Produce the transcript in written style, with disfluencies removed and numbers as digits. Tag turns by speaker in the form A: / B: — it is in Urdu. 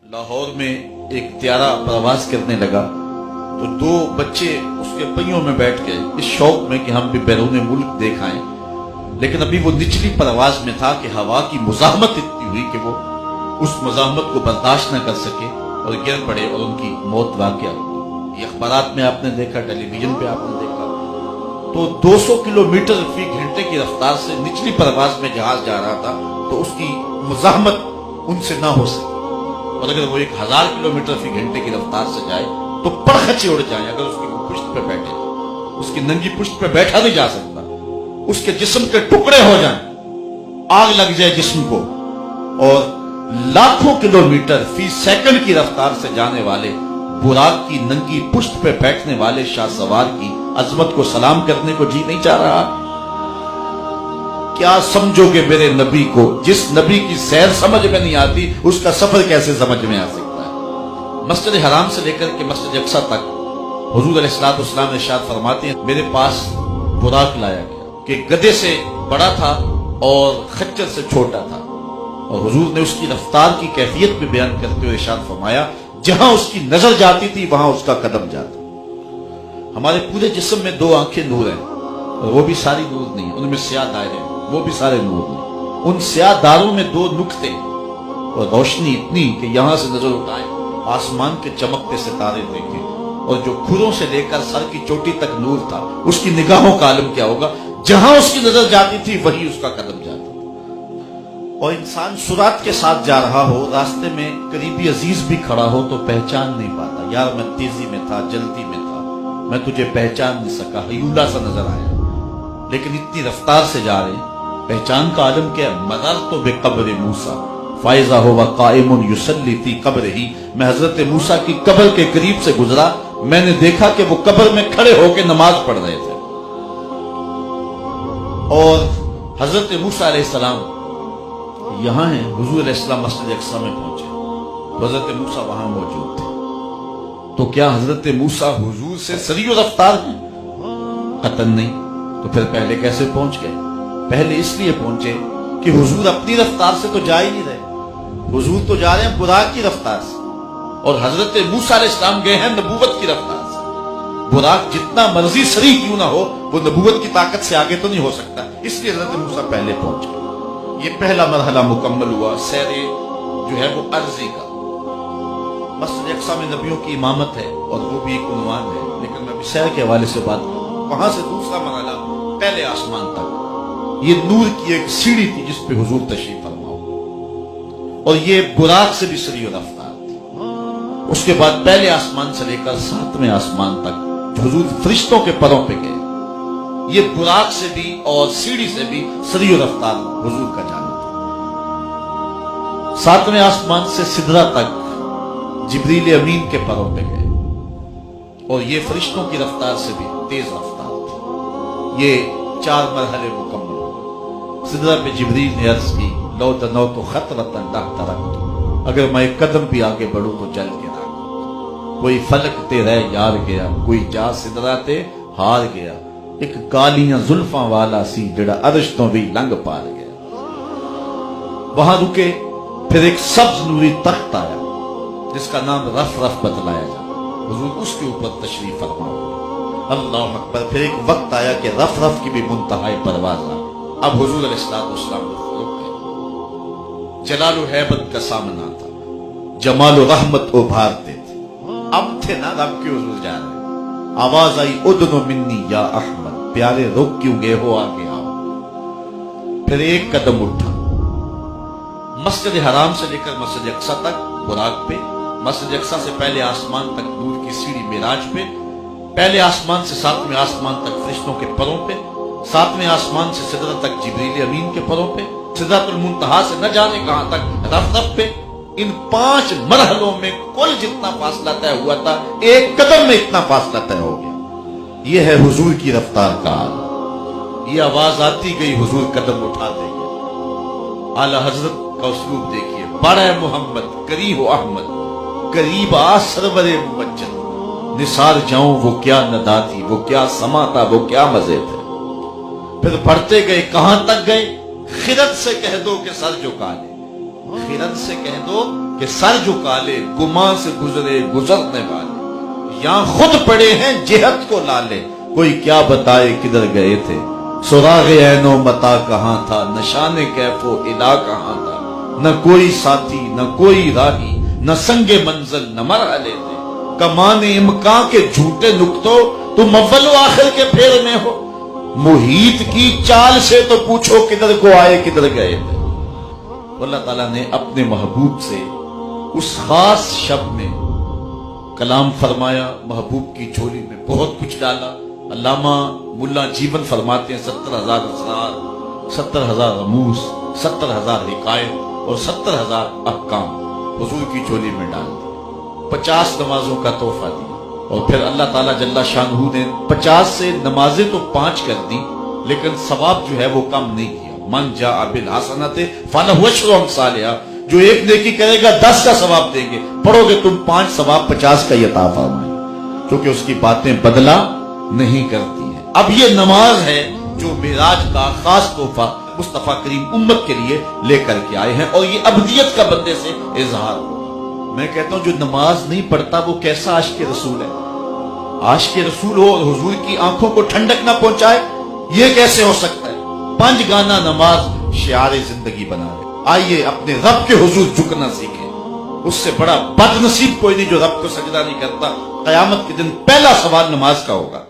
A: لاہور میں ایک طیارہ پرواز کرنے لگا تو دو بچے اس کے پہیوں میں بیٹھ گئے اس شوق میں کہ ہم بھی بیرون ملک دیکھ آئیں، لیکن ابھی وہ نچلی پرواز میں تھا کہ ہوا کی مزاحمت اتنی ہوئی کہ وہ اس مزاحمت کو برداشت نہ کر سکے اور گر پڑے اور ان کی موت واقع ہوئی۔ یہ اخبارات میں آپ نے دیکھا، ٹیلی ویژن پہ آپ نے دیکھا۔ تو 200 کلومیٹر فی گھنٹے کی رفتار سے نچلی پرواز میں جہاز جا رہا تھا تو اس کی مزاحمت ان سے نہ ہو سکی، اور اگر وہ 1000 کلومیٹر فی گھنٹے کی رفتار سے جائے تو پرخچے اڑ جائیں۔ اگر اس کی پشت پہ بیٹھے، اس کی ننگی پشت پہ بیٹھا نہیں جا سکتا، اس کے جسم کے ٹکڑے ہو جائیں، آگ لگ جائے جسم کو، اور لاکھوں کلومیٹر فی سیکنڈ کی رفتار سے جانے والے براق کی ننگی پشت پہ بیٹھنے والے شاہ سوار کی عظمت کو سلام کرنے کو جی نہیں چاہ رہا؟ کیا سمجھو گے میرے نبی کو؟ جس نبی کی سیر سمجھ میں نہیں آتی اس کا سفر کیسے سمجھ میں آ سکتا ہے؟ مسجد حرام سے لے کر کے مسجد اقصی تک حضور علیہ السلام نے ارشاد فرماتے ہیں میرے پاس براق لایا گیا کہ گدھے سے بڑا تھا اور خچر سے چھوٹا تھا، اور حضور نے اس کی رفتار کی کیفیت بھی بیان کرتے ہوئے ارشاد فرمایا جہاں اس کی نظر جاتی تھی وہاں اس کا قدم جاتا۔ ہمارے پورے جسم میں 2 آنکھیں نور ہیں، اور وہ بھی ساری نور نہیں، ان میں سیاہ دائرے ہیں، وہ بھی سارے نور نہیں۔ ان سیاہ داروں میں 2 نقطے اور روشنی اتنی کہ یہاں سے نظر اٹھائیں آسمان کے چمکتے ستارے دیکھیں، اور جو کھروں سے لے کر سر کی چوٹی تک نور تھا اس کی نگاہوں کا عالم کیا ہوگا؟ جہاں اس کی نظر جاتی تھی وہی اس کا قدم جاتا تھا۔ اور انسان سرعت کے ساتھ جا رہا ہو، راستے میں قریبی عزیز بھی کھڑا ہو تو پہچان نہیں پاتا، یار میں تیزی میں تھا، جلدی میں تھا، میں تجھے پہچان نہیں سکا، ہیولا سا نظر آیا۔ لیکن اتنی رفتار سے جا رہے ہیں، پہچان کا عالم کیا ہے؟ مررت بقبر موسیٰ فاذا هو قائم یصلی فی قبرہ، میں حضرت موسیٰ کی قبر کے قریب سے گزرا، میں نے دیکھا کہ وہ قبر میں کھڑے ہو کے نماز پڑھ رہے تھے، اور حضرت موسیٰ علیہ السلام یہاں ہیں، حضور علیہ السلام مسجد اقصی میں پہنچے تو حضرت موسیٰ وہاں موجود تھے۔ تو کیا حضرت موسیٰ حضور سے سریع و رفتار ہیں؟ قطعاً نہیں۔ تو پھر پہلے کیسے پہنچ گئے؟ پہلے اس لیے پہنچے کہ حضور اپنی رفتار سے تو جا ہی نہیں رہے، حضور تو جا رہے ہیں براق کی رفتار سے، اور حضرت موسیٰ علیہ السلام گئے ہیں نبوت کی رفتار سے۔ براق جتنا مرضی سریع کیوں نہ ہو، وہ نبوت کی طاقت سے آگے تو نہیں ہو سکتا، اس لیے حضرت موسیٰ پہلے پہنچ گئے۔ یہ پہلا مرحلہ مکمل ہوا، سیر جو ہے وہ عرضی کا۔ مسجد اقصی میں نبیوں کی امامت ہے اور وہ بھی ایک عنوان ہے، لیکن میں سیر کے حوالے سے بات کروں، وہاں سے دوسرا مرحلہ پہلے آسمان تک، یہ نور کی ایک سیڑھی تھی جس پہ حضور تشریف فرما ہو، اور یہ براق سے بھی سریع و رفتار تھی۔ اس کے بعد پہلے آسمان سے لے کر 7ویں آسمان تک حضور فرشتوں کے پروں پہ گئے، یہ براق سے بھی اور سیڑھی سے بھی سریع و رفتار حضور کا جانا تھا۔ 7ویں آسمان سے سدرہ تک جبریل امین کے پروں پہ گئے، اور یہ فرشتوں کی رفتار سے بھی تیز رفتار تھی۔ یہ 4 مرحلے مکمل ہوئے۔ سدرہ پہ جبریل نے عرض کی لو تنوت خطوۃ لترکت، اگر میں ایک قدم بھی آگے بڑھوں تو چل کے رہا، کوئی فلک تے رہ یار گیا، کوئی جا سدرہ تے ہار گیا، ایک کالیاں زلفاں والا سی جڑا عرش تو بھی لنگ پار گیا۔ وہاں رکے، پھر ایک سبز نوری تخت آیا جس کا نام رف رف بتلایا جاتا، حضور اس کے اوپر تشریف فرما ہوئے۔ اللہ اکبر۔ پھر ایک وقت آیا کہ رف رف کی بھی منتہائی پرواز آ، اب حضور علیہ السلام رک گئے۔ جلال و حیبت کا سامنا تھا، جمال و رحمت ابھارتے تھے، اب تھے نا رب کے حضور جا رہے۔ آواز آئی ادنو منی یا احمد، پیارے رک کیوں گئے ہو، آگے آؤ۔ پھر ایک قدم اٹھا، مسجد حرام سے لے کر مسجد اقصی تک براق پہ، مسجد اقصی سے پہلے آسمان تک نور کی سیڑھی معراج پہ، پہلے آسمان سے 7ویں آسمان تک فرشتوں کے پروں پہ، 7ویں آسمان سے سدرہ تک جبریل امین کے پروں پہ، سدرۃ المنتہا سے نہ جانے کہاں تک رف رف پہ۔ ان 5 مرحلوں میں کل جتنا فاصلہ طے ہوا تھا، ایک قدم میں اتنا فاصلہ طے ہو گیا۔ یہ ہے حضور کی رفتار کا حال۔ یہ آواز آتی گئی، حضور قدم اٹھاتے گئے۔ اعلی حضرت کا اسلوب دیکھیے، بڑا محمد قریب و احمد، قریب آ سرور ممجد، نثار جاؤں وہ کیا ندا تھی، وہ کیا سما تھا، وہ کیا مزے تھے۔ پھر بڑھتے گئے، کہاں تک گئے؟ خرد سے کہہ دو کہ سر جھکا لے، خرد سے کہہ دو کہ سر جھکا لے گمان سے گزرے گزرنے والے، یہاں خود پڑے ہیں جہت کو لالے، کوئی کیا بتائے کدھر گئے تھے، سراغ عین و متا کہاں تھا، نشان کیف و الا کہاں تھا، نہ کوئی ساتھی نہ کوئی راہی، نہ سنگ منزل نہ مرحلے تھے، کمان امکان کے جھوٹے نکتوں تم اول و آخر کے پھیر میں ہو، محیط کی چال سے تو پوچھو کدھر کو آئے کدھر گئے تھے۔ اللہ تعالیٰ نے اپنے محبوب سے اس خاص شب میں کلام فرمایا، محبوب کی جھولی میں بہت کچھ ڈالا۔ علامہ ملا جیون فرماتے ہیں 70,000 اسرار، 70,000 رموز، 70,000 حکایت اور 70,000 احکام حضور کی جھولی میں ڈال دی، 50 نمازوں کا تحفہ دیا، اور پھر اللہ تعالیٰ جل شانہ نے 50 سے نمازیں تو 5 کر دی، لیکن ثواب جو ہے وہ کم نہیں کیا۔ من جاء بالحسنۃ فلہ عشر امثالھا، جو ایک نیکی کرے گا 10 کا ثواب دیں گے، پڑھو گے تم 5 ثواب 50 کا عطا فرمائے، کیونکہ اس کی باتیں بدلہ نہیں کرتی ہیں۔ اب یہ نماز ہے جو معراج کا خاص تحفہ مصطفیٰ کریم امت کے لیے لے کر کے آئے ہیں، اور یہ ابدیت کا بندے سے اظہار ہو۔ میں کہتا ہوں جو نماز نہیں پڑھتا وہ کیسا عاشق رسول ہے؟ عاشق رسول ہو اور حضور کی آنکھوں کو ٹھنڈک نہ پہنچائے، یہ کیسے ہو سکتا ہے؟ 5 گانا نماز شعار زندگی بنا لے۔ آئیے اپنے رب کے حضور جھکنا سیکھیں، اس سے بڑا بد نصیب کوئی نہیں جو رب کو سجدہ نہیں کرتا۔ قیامت کے دن پہلا سوال نماز کا ہوگا۔